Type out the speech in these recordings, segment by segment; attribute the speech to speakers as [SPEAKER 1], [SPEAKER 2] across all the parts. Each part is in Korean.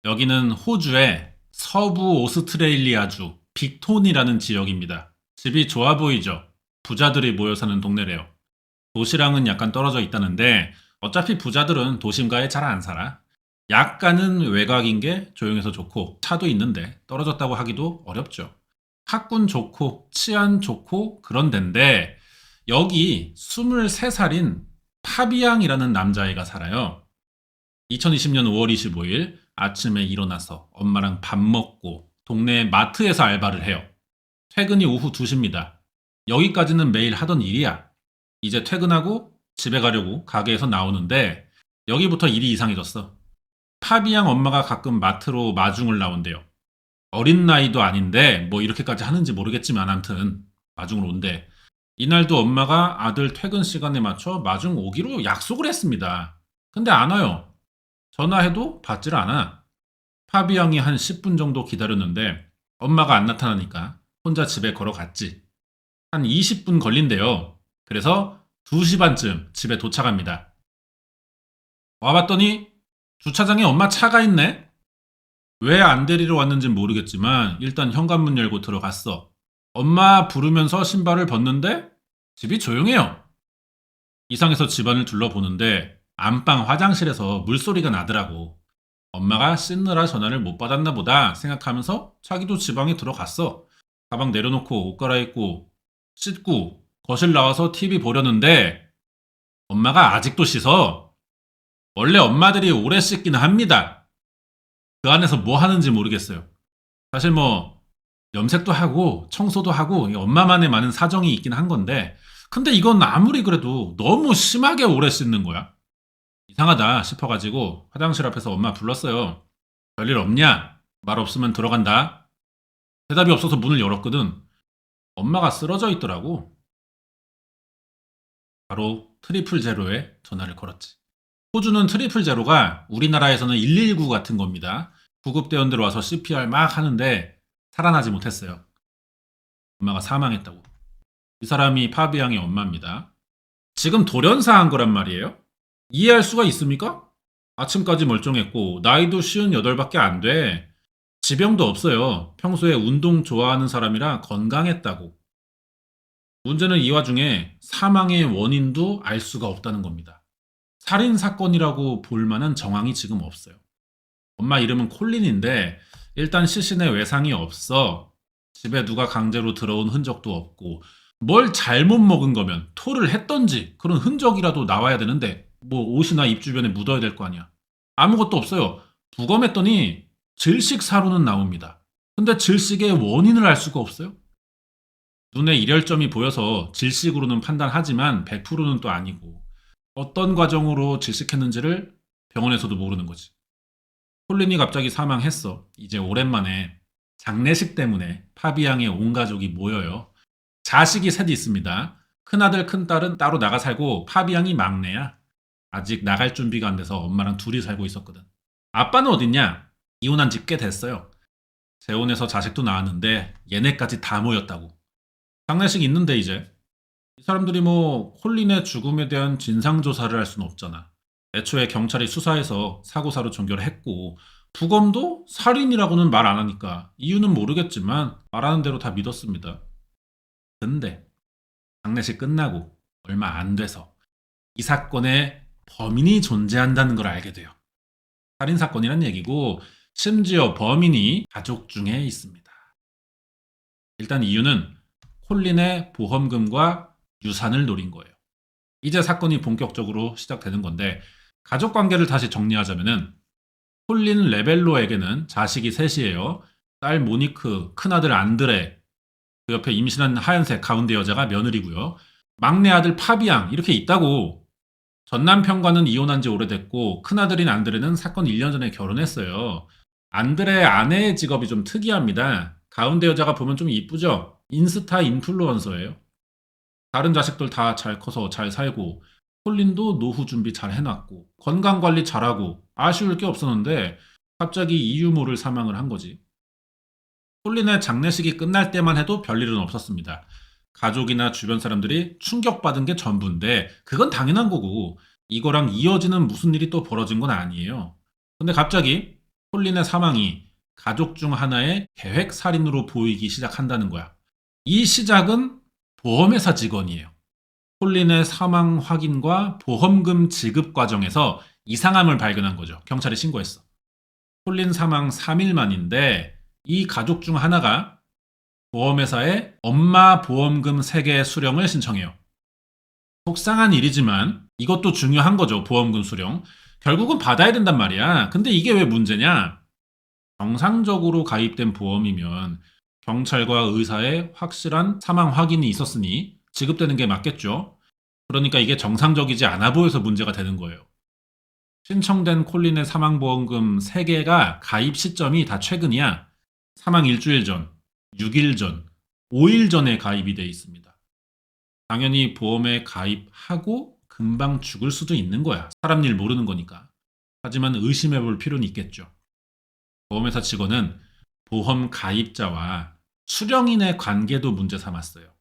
[SPEAKER 1] 여기는 호주의 서부 오스트레일리아주 빅톤이라는 지역입니다. 집이 좋아 보이죠? 부자들이 모여 사는 동네래요. 도시랑은 약간 떨어져 있다는데 어차피 부자들은 도심가에 잘 안 살아. 약간은 외곽인 게 조용해서 좋고 차도 있는데 떨어졌다고 하기도 어렵죠. 학군 좋고 치안 좋고 그런 데인데 여기 23살인 파비앙이라는 남자애가 살아요. 2020년 5월 25일 아침에 일어나서 엄마랑 밥 먹고 동네 마트에서 알바를 해요. 퇴근이 오후 2시입니다. 여기까지는 매일 하던 일이야. 이제 퇴근하고 집에 가려고 가게에서 나오는데 여기부터 일이 이상해졌어. 파비앙 엄마가 가끔 마트로 마중을 나온대요. 어린 나이도 아닌데 뭐 이렇게까지 하는지 모르겠지만 암튼 마중을 온대. 이날도 엄마가 아들 퇴근 시간에 맞춰 마중 오기로 약속을 했습니다. 근데 안 와요. 전화해도 받질 않아. 파비앙이 한 10분 정도 기다렸는데 엄마가 안 나타나니까 혼자 집에 걸어갔지. 한 20분 걸린대요. 그래서 2시 반쯤 집에 도착합니다. 와봤더니 주차장에 엄마 차가 있네? 왜 안 데리러 왔는진 모르겠지만 일단 현관문 열고 들어갔어. 엄마 부르면서 신발을 벗는데 집이 조용해요. 이상해서 집안을 둘러보는데 안방 화장실에서 물소리가 나더라고. 엄마가 씻느라 전화를 못 받았나 보다 생각하면서 자기도 지방에 들어갔어. 가방 내려놓고 옷 갈아입고 씻고 거실 나와서 TV 보려는데 엄마가 아직도 씻어. 원래 엄마들이 오래 씻기는 합니다. 그 안에서 뭐 하는지 모르겠어요. 사실 뭐 염색도 하고 청소도 하고 엄마만의 많은 사정이 있긴 한 건데 근데 이건 아무리 그래도 너무 심하게 오래 씻는 거야. 이상하다 싶어가지고 화장실 앞에서 엄마 불렀어요. 별일 없냐? 말 없으면 들어간다. 대답이 없어서 문을 열었거든. 엄마가 쓰러져 있더라고. 바로 트리플 제로에 전화를 걸었지. 호주는 트리플 제로가 우리나라에서는 119 같은 겁니다. 구급대원들 와서 CPR 막 하는데 살아나지 못했어요. 엄마가 사망했다고. 이 사람이 파비앙의 엄마입니다. 지금 돌연사한 거란 말이에요? 이해할 수가 있습니까? 아침까지 멀쩡했고 나이도 58밖에 안 돼. 지병도 없어요. 평소에 운동 좋아하는 사람이라 건강했다고. 문제는 이 와중에 사망의 원인도 알 수가 없다는 겁니다. 살인 사건이라고 볼 만한 정황이 지금 없어요. 엄마 이름은 콜린인데 일단 시신에 외상이 없어. 집에 누가 강제로 들어온 흔적도 없고 뭘 잘못 먹은 거면 토를 했던지 그런 흔적이라도 나와야 되는데 뭐 옷이나 입 주변에 묻어야 될 거 아니야. 아무것도 없어요. 부검했더니 질식사로는 나옵니다. 근데 질식의 원인을 알 수가 없어요. 눈에 일혈점이 보여서 질식으로는 판단하지만 100%는 또 아니고 어떤 과정으로 질식했는지를 병원에서도 모르는 거지. 콜린이 갑자기 사망했어. 이제 오랜만에 장례식 때문에 파비앙의 온 가족이 모여요. 자식이 셋이 있습니다. 큰아들, 큰딸은 따로 나가 살고 파비앙이 막내야. 아직 나갈 준비가 안 돼서 엄마랑 둘이 살고 있었거든. 아빠는 어딨냐? 이혼한 지 꽤 됐어요. 재혼해서 자식도 낳았는데 얘네까지 다 모였다고. 장례식 있는데 이제 이 사람들이 뭐 콜린의 죽음에 대한 진상조사를 할 수는 없잖아. 애초에 경찰이 수사해서 사고사로 종결을 했고 부검도 살인이라고는 말 안 하니까 이유는 모르겠지만 말하는 대로 다 믿었습니다. 근데 장례식 끝나고 얼마 안 돼서 이 사건에 범인이 존재한다는 걸 알게 돼요. 살인사건이란 얘기고 심지어 범인이 가족 중에 있습니다. 일단 이유는 콜린의 보험금과 유산을 노린 거예요. 이제 사건이 본격적으로 시작되는 건데 가족 관계를 다시 정리하자면은 콜린 레벨로에게는 자식이 셋이에요. 딸 모니크, 큰아들 안드레, 그 옆에 임신한 하얀색 가운데 여자가 며느리고요. 막내 아들 파비앙 이렇게 있다고. 전 남편과는 이혼한 지 오래됐고 큰아들인 안드레는 사건 1년 전에 결혼했어요. 안드레 아내의 직업이 좀 특이합니다. 가운데 여자가 보면 좀 이쁘죠? 인스타 인플루언서예요. 다른 자식들 다 잘 커서 잘 살고 콜린도 노후 준비 잘 해놨고 건강 관리 잘하고 아쉬울 게 없었는데 갑자기 이유 모를 사망을 한 거지. 콜린의 장례식이 끝날 때만 해도 별일은 없었습니다. 가족이나 주변 사람들이 충격받은 게 전부인데 그건 당연한 거고 이거랑 이어지는 무슨 일이 또 벌어진 건 아니에요. 근데 갑자기 콜린의 사망이 가족 중 하나의 계획 살인으로 보이기 시작한다는 거야. 이 시작은 보험회사 직원이에요. 콜린의 사망 확인과 보험금 지급 과정에서 이상함을 발견한 거죠. 경찰에 신고했어. 콜린 사망 3일 만인데 이 가족 중 하나가 보험회사에 엄마 보험금 3개 수령을 신청해요. 속상한 일이지만 이것도 중요한 거죠. 보험금 수령. 결국은 받아야 된단 말이야. 근데 이게 왜 문제냐? 정상적으로 가입된 보험이면 경찰과 의사의 확실한 사망 확인이 있었으니 지급되는 게 맞겠죠. 그러니까 이게 정상적이지 않아 보여서 문제가 되는 거예요. 신청된 콜린의 사망보험금 3개가 가입 시점이 다 최근이야. 사망 일주일 전, 6일 전, 5일 전에 가입이 돼 있습니다. 당연히 보험에 가입하고 금방 죽을 수도 있는 거야. 사람 일 모르는 거니까. 하지만 의심해 볼 필요는 있겠죠. 보험회사 직원은 보험 가입자와 수령인의 관계도 문제 삼았어요.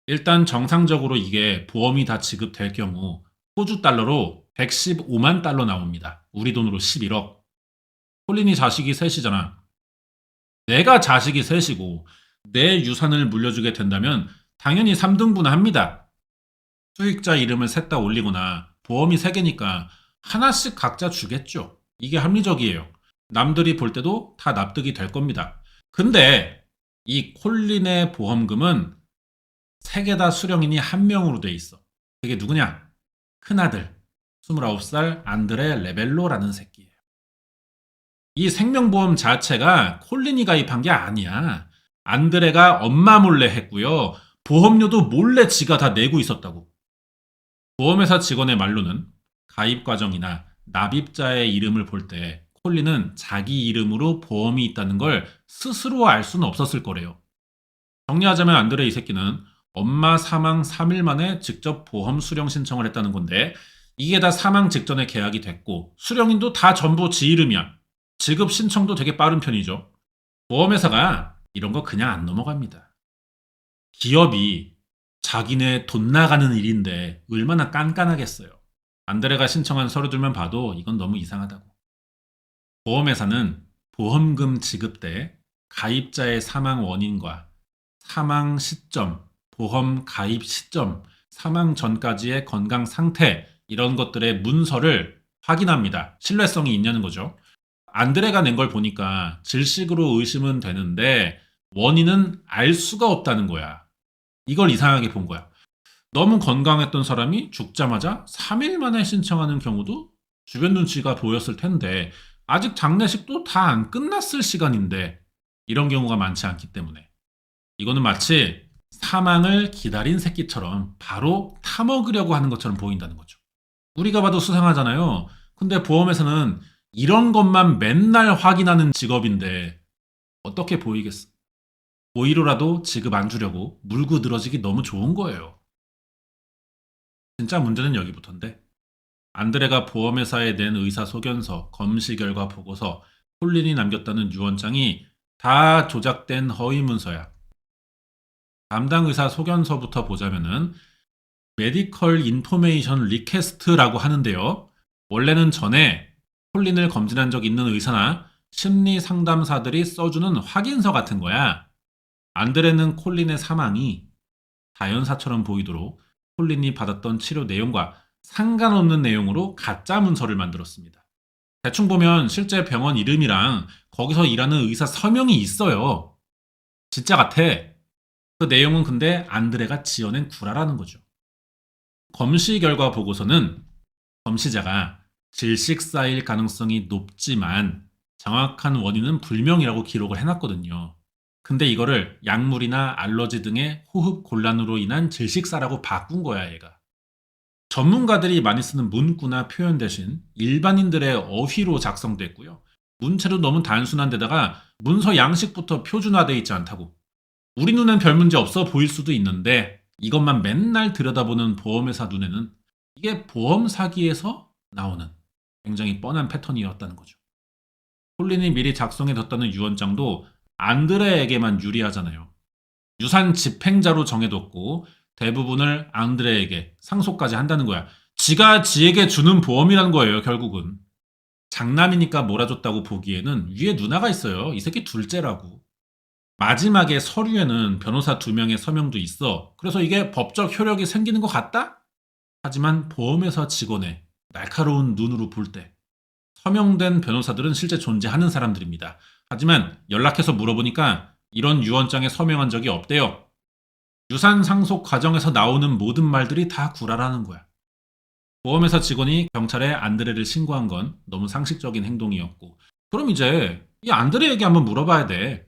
[SPEAKER 1] 일단 정상적으로 이게 보험이 다 지급될 경우 호주 달러로 115만 달러 나옵니다. 우리 돈으로 11억. 콜린이 자식이 셋이잖아. 내가 자식이 셋이고 내 유산을 물려주게 된다면 당연히 3등분 합니다. 수익자 이름을 셋 다 올리거나 보험이 3개니까 하나씩 각자 주겠죠. 이게 합리적이에요. 남들이 볼 때도 다 납득이 될 겁니다. 근데 이 콜린의 보험금은 3개 다 수령인이 1명으로 돼 있어. 그게 누구냐? 큰아들, 29살 안드레 레벨로라는 새끼예요. 이 생명보험 자체가 콜린이 가입한 게 아니야. 안드레가 엄마 몰래 했고요. 보험료도 몰래 지가 다 내고 있었다고. 보험회사 직원의 말로는 가입 과정이나 납입자의 이름을 볼 때 콜린은 자기 이름으로 보험이 있다는 걸 스스로 알 수는 없었을 거래요. 정리하자면 안드레 이 새끼는 엄마 사망 3일 만에 직접 보험 수령 신청을 했다는 건데 이게 다 사망 직전에 계약이 됐고 수령인도 다 전부 지 이름이야. 지급 신청도 되게 빠른 편이죠. 보험회사가 이런 거 그냥 안 넘어갑니다. 기업이 자기네 돈 나가는 일인데 얼마나 깐깐하겠어요. 안드레가 신청한 서류들만 봐도 이건 너무 이상하다고. 보험회사는 보험금 지급 때 가입자의 사망 원인과 사망 시점, 보험 가입 시점, 사망 전까지의 건강 상태 이런 것들의 문서를 확인합니다. 신뢰성이 있냐는 거죠. 안드레가 낸 걸 보니까 질식으로 의심은 되는데 원인은 알 수가 없다는 거야. 이걸 이상하게 본 거야. 너무 건강했던 사람이 죽자마자 3일 만에 신청하는 경우도 주변 눈치가 보였을 텐데 아직 장례식도 다 안 끝났을 시간인데 이런 경우가 많지 않기 때문에 이거는 마치 사망을 기다린 새끼처럼 바로 타먹으려고 하는 것처럼 보인다는 거죠. 우리가 봐도 수상하잖아요. 근데 보험회사는 이런 것만 맨날 확인하는 직업인데 어떻게 보이겠어? 오히려라도 지급 안 주려고 물고 늘어지기 너무 좋은 거예요. 진짜 문제는 여기부터인데 안드레가 보험회사에 낸 의사소견서, 검시 결과 보고서, 콜린이 남겼다는 유언장이 다 조작된 허위 문서야. 담당 의사 소견서부터 보자면은 메디컬 인포메이션 리퀘스트라고 하는데요. 원래는 전에 콜린을 검진한 적 있는 의사나 심리 상담사들이 써주는 확인서 같은 거야. 안드레는 콜린의 사망이 자연사처럼 보이도록 콜린이 받았던 치료 내용과 상관없는 내용으로 가짜 문서를 만들었습니다. 대충 보면 실제 병원 이름이랑 거기서 일하는 의사 서명이 있어요. 진짜 같아. 그 내용은 근데 안드레가 지어낸 구라라는 거죠. 검시 결과 보고서는 검시자가 질식사일 가능성이 높지만 정확한 원인은 불명이라고 기록을 해놨거든요. 근데 이거를 약물이나 알러지 등의 호흡 곤란으로 인한 질식사라고 바꾼 거야, 얘가. 전문가들이 많이 쓰는 문구나 표현 대신 일반인들의 어휘로 작성됐고요. 문체도 너무 단순한 데다가 문서 양식부터 표준화되어 있지 않다고. 우리 눈엔 별 문제 없어 보일 수도 있는데 이것만 맨날 들여다보는 보험회사 눈에는 이게 보험 사기에서 나오는 굉장히 뻔한 패턴이었다는 거죠. 콜린이 미리 작성해뒀다는 유언장도 안드레에게만 유리하잖아요. 유산 집행자로 정해뒀고 대부분을 안드레에게 상속까지 한다는 거야. 지가 지에게 주는 보험이라는 거예요, 결국은. 장남이니까 몰아줬다고 보기에는 위에 누나가 있어요. 이 새끼 둘째라고. 마지막에 서류에는 변호사 2명의 서명도 있어. 그래서 이게 법적 효력이 생기는 것 같다? 하지만 보험회사 직원의 날카로운 눈으로 볼 때 서명된 변호사들은 실제 존재하는 사람들입니다. 하지만 연락해서 물어보니까 이런 유언장에 서명한 적이 없대요. 유산 상속 과정에서 나오는 모든 말들이 다 구라라는 거야. 보험회사 직원이 경찰에 안드레를 신고한 건 너무 상식적인 행동이었고, 그럼 이제 이 안드레에게 한번 물어봐야 돼.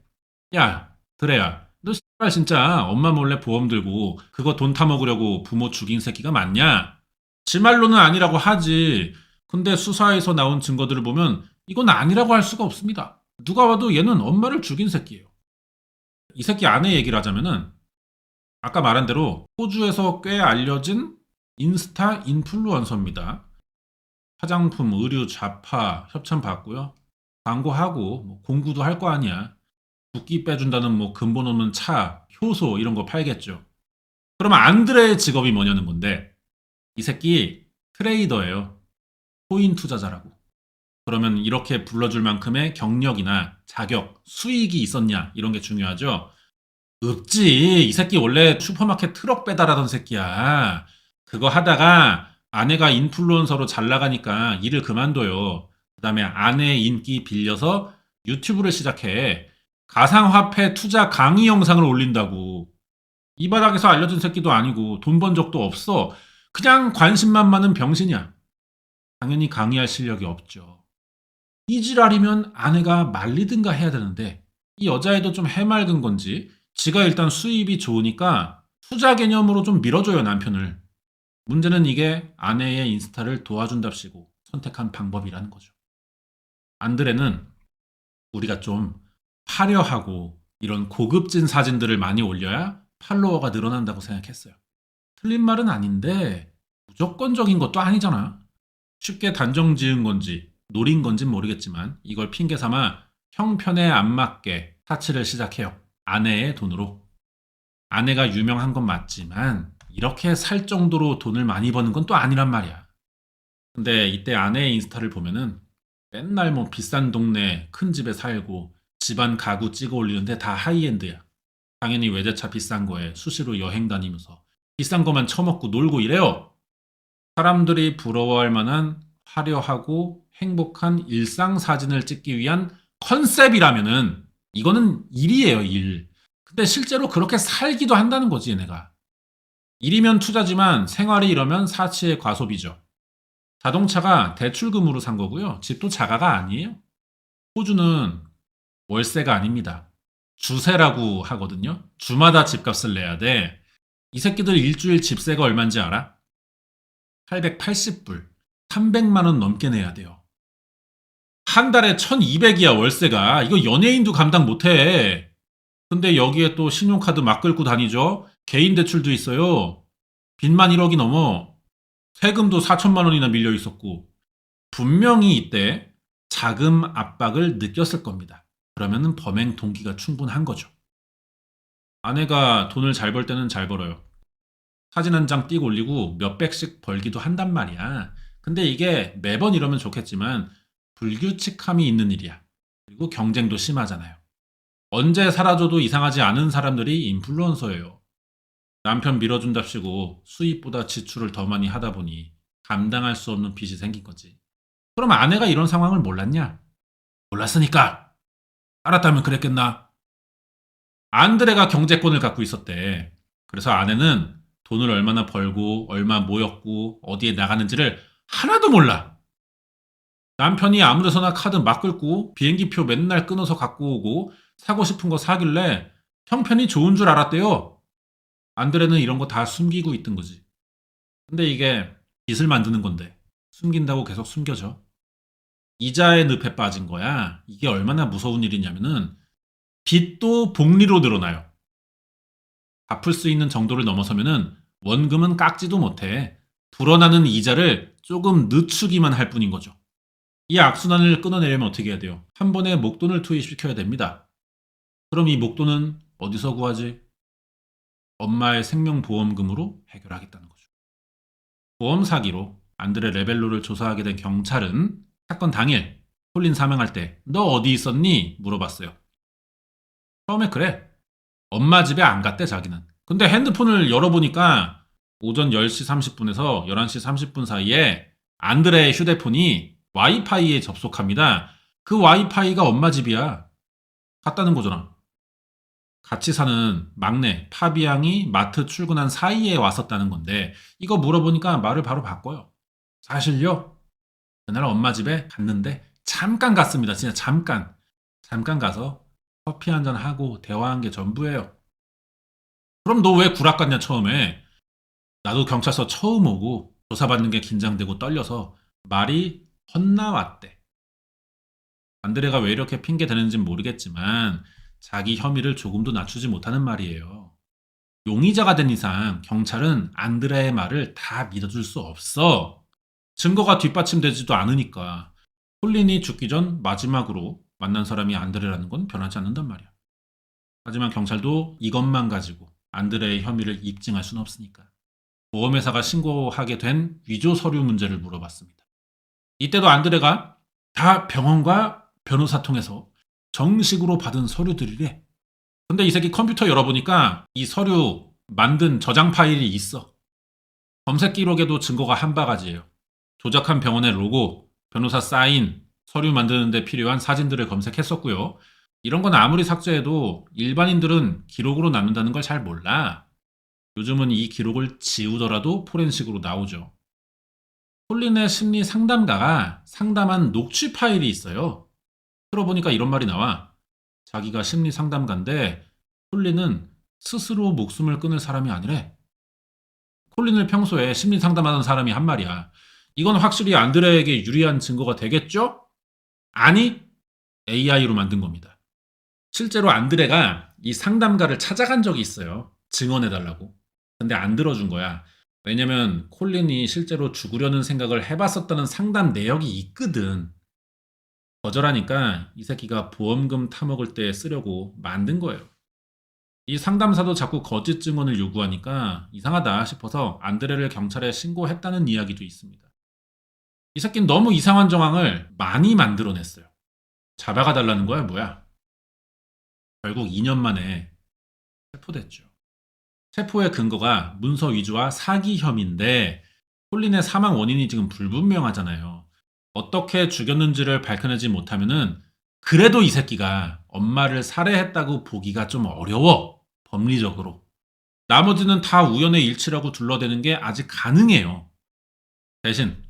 [SPEAKER 1] 야, 드레야, 너 씨발 진짜 엄마 몰래 보험 들고 그거 돈 타먹으려고 부모 죽인 새끼가 맞냐? 지 말로는 아니라고 하지. 근데 수사에서 나온 증거들을 보면 이건 아니라고 할 수가 없습니다. 누가 봐도 얘는 엄마를 죽인 새끼예요. 이 새끼 아내 얘기를 하자면은 아까 말한 대로 호주에서 꽤 알려진 인스타 인플루언서입니다. 화장품, 의류, 잡화 협찬 받고요. 광고하고 뭐 공구도 할 거 아니야. 붓기 빼준다는 뭐 근본 없는 차, 효소 이런 거 팔겠죠. 그러면 안드레의 직업이 뭐냐는 건데 이 새끼 트레이더예요. 코인 투자자라고. 그러면 이렇게 불러줄 만큼의 경력이나 자격, 수익이 있었냐 이런 게 중요하죠. 없지. 이 새끼 원래 슈퍼마켓 트럭 배달하던 새끼야. 그거 하다가 아내가 인플루언서로 잘 나가니까 일을 그만둬요. 그다음에 아내 인기 빌려서 유튜브를 시작해. 가상화폐 투자 강의 영상을 올린다고. 이 바닥에서 알려진 새끼도 아니고 돈 번 적도 없어. 그냥 관심만 많은 병신이야. 당연히 강의할 실력이 없죠. 이 지랄이면 아내가 말리든가 해야 되는데 이 여자애도 좀 해맑은 건지 지가 일단 수입이 좋으니까 투자 개념으로 좀 밀어줘요, 남편을. 문제는 이게 아내의 인스타를 도와준답시고 선택한 방법이라는 거죠. 안드레는 우리가 좀 화려하고 이런 고급진 사진들을 많이 올려야 팔로워가 늘어난다고 생각했어요. 틀린 말은 아닌데 무조건적인 것도 아니잖아. 쉽게 단정 지은 건지 노린 건진 모르겠지만 이걸 핑계 삼아 형편에 안 맞게 사치를 시작해요. 아내의 돈으로. 아내가 유명한 건 맞지만 이렇게 살 정도로 돈을 많이 버는 건 또 아니란 말이야. 근데 이때 아내의 인스타를 보면은 맨날 뭐 비싼 동네 큰 집에 살고 집안 가구 찍어 올리는데 다 하이엔드야. 당연히 외제차 비싼 거에 수시로 여행 다니면서 비싼 거만 처먹고 놀고 이래요. 사람들이 부러워할 만한 화려하고 행복한 일상 사진을 찍기 위한 컨셉이라면은 이거는 일이에요, 일. 근데 실제로 그렇게 살기도 한다는 거지, 얘네가. 일이면 투자지만 생활이 이러면 사치의 과소비죠. 자동차가 대출금으로 산 거고요. 집도 자가가 아니에요. 호주는 월세가 아닙니다. 주세라고 하거든요. 주마다 집값을 내야 돼. 이 새끼들 일주일 집세가 얼마인지 알아? 880불. 300만 원 넘게 내야 돼요. 한 달에 1200이야, 월세가. 이거 연예인도 감당 못해. 근데 여기에 또 신용카드 막 긁고 다니죠. 개인 대출도 있어요. 빚만 1억이 넘어. 세금도 4천만 원이나 밀려 있었고. 분명히 이때 자금 압박을 느꼈을 겁니다. 그러면은 범행 동기가 충분한 거죠. 아내가 돈을 잘 벌 때는 잘 벌어요. 사진 한 장 띡 올리고 몇백씩 벌기도 한단 말이야. 근데 이게 매번 이러면 좋겠지만 불규칙함이 있는 일이야. 그리고 경쟁도 심하잖아요. 언제 사라져도 이상하지 않은 사람들이 인플루언서예요. 남편 밀어준답시고 수입보다 지출을 더 많이 하다 보니 감당할 수 없는 빚이 생긴 거지. 그럼 아내가 이런 상황을 몰랐냐? 몰랐으니까. 알았다면 그랬겠나? 안드레가 경제권을 갖고 있었대. 그래서 아내는 돈을 얼마나 벌고 얼마 모였고 어디에 나가는지를 하나도 몰라. 남편이 아무 데서나 카드 막 긁고 비행기표 맨날 끊어서 갖고 오고 사고 싶은 거 사길래 형편이 좋은 줄 알았대요. 안드레는 이런 거 다 숨기고 있던 거지. 근데 이게 빚을 만드는 건데 숨긴다고 계속 숨겨져. 이자의 늪에 빠진 거야. 이게 얼마나 무서운 일이냐면은 빚도 복리로 늘어나요. 갚을 수 있는 정도를 넘어서면은 원금은 깎지도 못해. 불어나는 이자를 조금 늦추기만 할 뿐인 거죠. 이 악순환을 끊어내려면 어떻게 해야 돼요? 한 번에 목돈을 투입시켜야 됩니다. 그럼 이 목돈은 어디서 구하지? 엄마의 생명보험금으로 해결하겠다는 거죠. 보험 사기로 안드레 레벨로를 조사하게 된 경찰은 사건 당일 콜린 사망할 때 너 어디 있었니? 물어봤어요. 처음에 그래. 엄마 집에 안 갔대 자기는. 근데 핸드폰을 열어보니까 오전 10시 30분에서 11시 30분 사이에 안드레의 휴대폰이 와이파이에 접속합니다. 그 와이파이가 엄마 집이야. 갔다는 거잖아. 같이 사는 막내 파비앙이 마트 출근한 사이에 왔었다는 건데 이거 물어보니까 말을 바로 바꿔요. 사실요? 그날 엄마 집에 갔는데 잠깐 갔습니다. 진짜 잠깐. 잠깐 가서 커피 한 잔 하고 대화한 게 전부예요. 그럼 너 왜 구락 갔냐 처음에? 나도 경찰서 처음 오고 조사받는 게 긴장되고 떨려서 말이 헛나왔대. 안드레가 왜 이렇게 핑계 대는진 모르겠지만 자기 혐의를 조금도 낮추지 못하는 말이에요. 용의자가 된 이상 경찰은 안드레의 말을 다 믿어줄 수 없어. 증거가 뒷받침되지도 않으니까. 콜린이 죽기 전 마지막으로 만난 사람이 안드레라는 건 변하지 않는단 말이야. 하지만 경찰도 이것만 가지고 안드레의 혐의를 입증할 수는 없으니까. 보험회사가 신고하게 된 위조 서류 문제를 물어봤습니다. 이때도 안드레가 다 병원과 변호사 통해서 정식으로 받은 서류들이래. 근데 이 새끼 컴퓨터 열어보니까 이 서류 만든 저장 파일이 있어. 검색 기록에도 증거가 한 바가지예요. 조작한 병원의 로고, 변호사 사인, 서류 만드는데 필요한 사진들을 검색했었고요. 이런 건 아무리 삭제해도 일반인들은 기록으로 남는다는 걸 잘 몰라. 요즘은 이 기록을 지우더라도 포렌식으로 나오죠. 콜린의 심리 상담가가 상담한 녹취 파일이 있어요. 들어보니까 이런 말이 나와. 자기가 심리 상담가인데 콜린은 스스로 목숨을 끊을 사람이 아니래. 콜린을 평소에 심리 상담하는 사람이 한 말이야. 이건 확실히 안드레에게 유리한 증거가 되겠죠? 아니, AI로 만든 겁니다. 실제로 안드레가 이 상담가를 찾아간 적이 있어요. 증언해달라고. 근데 안 들어준 거야. 왜냐면 콜린이 실제로 죽으려는 생각을 해봤었다는 상담 내역이 있거든. 거절하니까 이 새끼가 보험금 타먹을 때 쓰려고 만든 거예요. 이 상담사도 자꾸 거짓 증언을 요구하니까 이상하다 싶어서 안드레를 경찰에 신고했다는 이야기도 있습니다. 이 새끼는 너무 이상한 정황을 많이 만들어냈어요. 잡아가 달라는 거야, 뭐야? 결국 2년 만에 체포됐죠. 체포의 근거가 문서 위조와 사기 혐의인데 콜린의 사망 원인이 지금 불분명하잖아요. 어떻게 죽였는지를 밝혀내지 못하면은 그래도 이 새끼가 엄마를 살해했다고 보기가 좀 어려워. 법리적으로. 나머지는 다 우연의 일치라고 둘러대는 게 아직 가능해요. 대신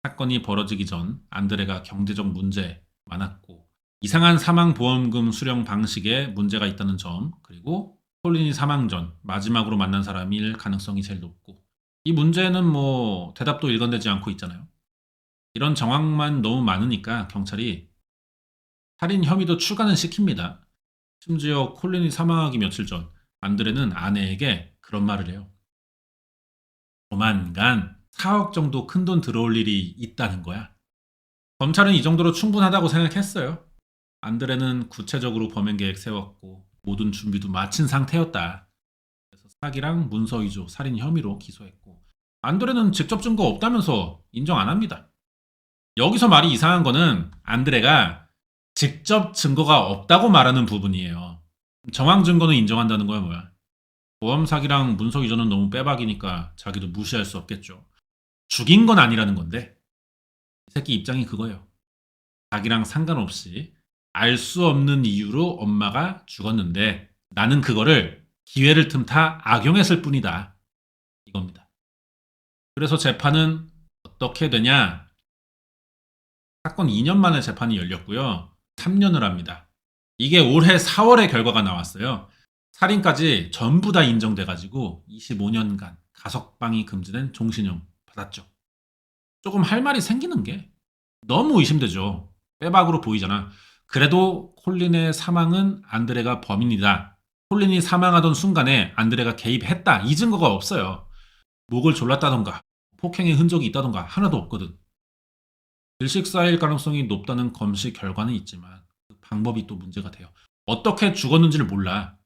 [SPEAKER 1] 사건이 벌어지기 전 안드레가 경제적 문제 많았고 이상한 사망보험금 수령 방식에 문제가 있다는 점, 그리고 콜린이 사망 전 마지막으로 만난 사람일 가능성이 제일 높고 이 문제는 뭐 대답도 일관되지 않고 있잖아요. 이런 정황만 너무 많으니까 경찰이 살인 혐의도 추가는 시킵니다. 심지어 콜린이 사망하기 며칠 전 안드레는 아내에게 그런 말을 해요. 조만간 4억 정도 큰돈 들어올 일이 있다는 거야. 검찰은 이 정도로 충분하다고 생각했어요. 안드레는 구체적으로 범행 계획 세웠고 모든 준비도 마친 상태였다. 그래서 사기랑 문서 위조, 살인 혐의로 기소했고 안드레는 직접 증거 없다면서 인정 안 합니다. 여기서 말이 이상한 거는 안드레가 직접 증거가 없다고 말하는 부분이에요. 정황 증거는 인정한다는 거야 뭐야. 보험 사기랑 문서 위조는 너무 빼박이니까 자기도 무시할 수 없겠죠. 죽인 건 아니라는 건데 이 새끼 입장이 그거예요. 자기랑 상관없이 알 수 없는 이유로 엄마가 죽었는데 나는 그거를 기회를 틈타 악용했을 뿐이다. 이겁니다. 그래서 재판은 어떻게 되냐? 사건 2년 만에 재판이 열렸고요. 3년을 합니다. 이게 올해 4월에 결과가 나왔어요. 살인까지 전부 다 인정돼가지고 25년간 가석방이 금지된 종신형 받았죠. 조금 할 말이 생기는 게 너무 의심되죠. 빼박으로 보이잖아. 그래도 콜린의 사망은 안드레가 범인이다. 콜린이 사망하던 순간에 안드레가 개입했다. 이 증거가 없어요. 목을 졸랐다던가 폭행의 흔적이 있다던가 하나도 없거든. 질식사일 가능성이 높다는 검시 결과는 있지만 그 방법이 또 문제가 돼요. 어떻게 죽었는지를 몰라.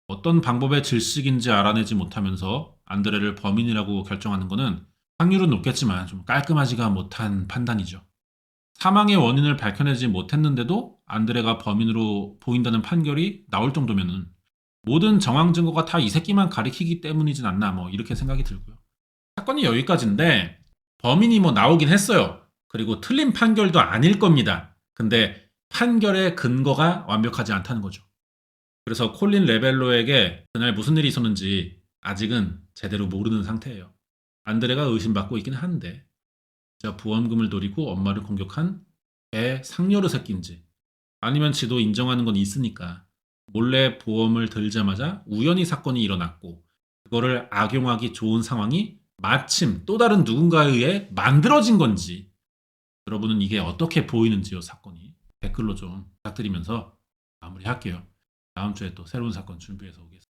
[SPEAKER 1] 어떤 방법의 질식인지 알아내지 못하면서 안드레를 범인이라고 결정하는 것은 확률은 높겠지만 좀 깔끔하지가 못한 판단이죠. 사망의 원인을 밝혀내지 못했는데도 안드레가 범인으로 보인다는 판결이 나올 정도면은 모든 정황 증거가 다 이 새끼만 가리키기 때문이진 않나 뭐 이렇게 생각이 들고요. 사건이 여기까지인데 범인이 뭐 나오긴 했어요. 그리고 틀린 판결도 아닐 겁니다. 근데 판결의 근거가 완벽하지 않다는 거죠. 그래서 콜린 레벨로에게 그날 무슨 일이 있었는지 아직은 제대로 모르는 상태예요. 안드레가 의심받고 있긴 한데 진짜 보험금을 노리고 엄마를 공격한 애 상여르 새끼인지 아니면 지도 인정하는 건 있으니까 몰래 보험을 들자마자 우연히 사건이 일어났고 그거를 악용하기 좋은 상황이 마침 또 다른 누군가에 의해 만들어진 건지 여러분은 이게 어떻게 보이는지요, 사건이. 댓글로 좀 부탁드리면서 마무리할게요. 다음 주에 또 새로운 사건 준비해서 오겠습니다.